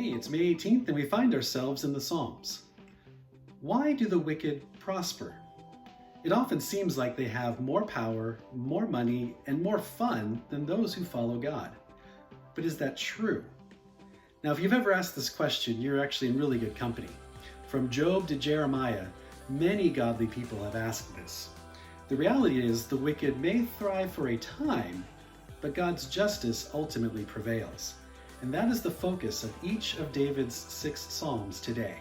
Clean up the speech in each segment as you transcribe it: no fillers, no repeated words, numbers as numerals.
Hey, it's May 18th and we find ourselves in the Psalms. Why do the wicked prosper? It often seems like they have more power, more money, and more fun than those who follow God. But is that true? Now, if you've ever asked this question, you're actually in really good company. From Job to Jeremiah, many godly people have asked this. The reality is the wicked may thrive for a time, but God's justice ultimately prevails. And that is the focus of each of David's 6 Psalms today.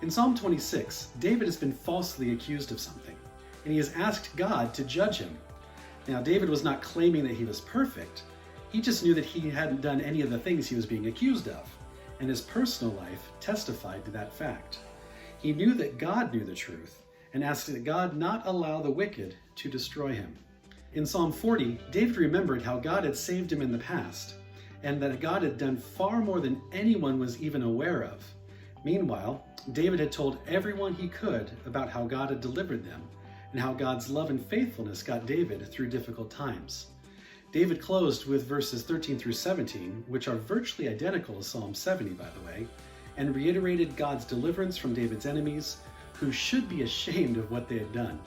In Psalm 26, David has been falsely accused of something, and he has asked God to judge him. Now, David was not claiming that he was perfect. He just knew that he hadn't done any of the things he was being accused of, and his personal life testified to that fact. He knew that God knew the truth, and asked that God not allow the wicked to destroy him. In Psalm 40, David remembered how God had saved him in the past, and that God had done far more than anyone was even aware of. Meanwhile, David had told everyone he could about how God had delivered them, and how God's love and faithfulness got David through difficult times. David closed with verses 13 through 17, which are virtually identical to Psalm 70, by the way, and reiterated God's deliverance from David's enemies, who should be ashamed of what they had done,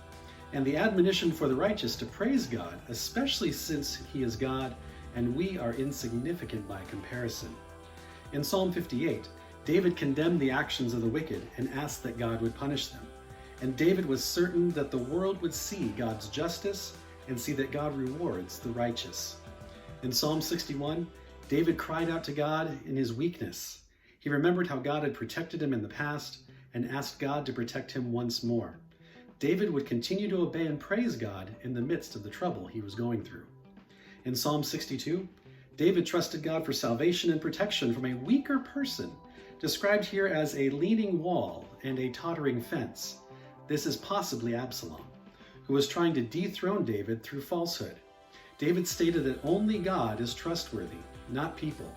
and the admonition for the righteous to praise God, especially since he is God and we are insignificant by comparison. In Psalm 58, David condemned the actions of the wicked and asked that God would punish them. And David was certain that the world would see God's justice and see that God rewards the righteous. In Psalm 61, David cried out to God in his weakness. He remembered how God had protected him in the past and asked God to protect him once more. David would continue to obey and praise God in the midst of the trouble he was going through. In Psalm 62, David trusted God for salvation and protection from a weaker person, described here as a leaning wall and a tottering fence. This is possibly Absalom, who was trying to dethrone David through falsehood. David stated that only God is trustworthy, not people.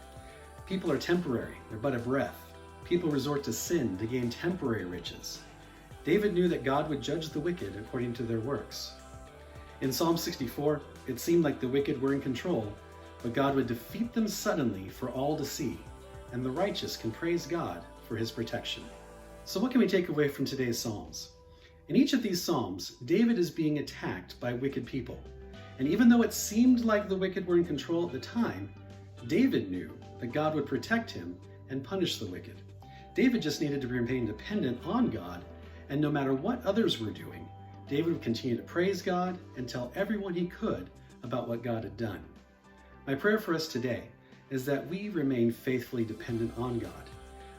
People are temporary, they're but a breath. People resort to sin to gain temporary riches. David knew that God would judge the wicked according to their works. In Psalm 64, it seemed like the wicked were in control, but God would defeat them suddenly for all to see, and the righteous can praise God for his protection. So what can we take away from today's Psalms? In each of these Psalms, David is being attacked by wicked people. And even though it seemed like the wicked were in control at the time, David knew that God would protect him and punish the wicked. David just needed to remain dependent on God, and no matter what others were doing, David would continue to praise God and tell everyone he could about what God had done. My prayer for us today is that we remain faithfully dependent on God,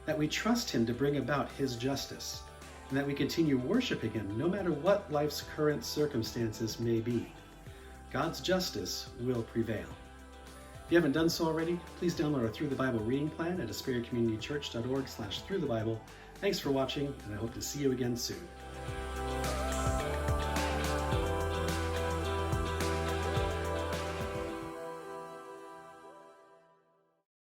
that we trust him to bring about his justice, and that we continue worshiping him no matter what life's current circumstances may be. God's justice will prevail. If you haven't done so already, please download our Through the Bible reading plan at asperiacommunitychurch.org/throughthebible. Thanks for watching, and I hope to see you again soon.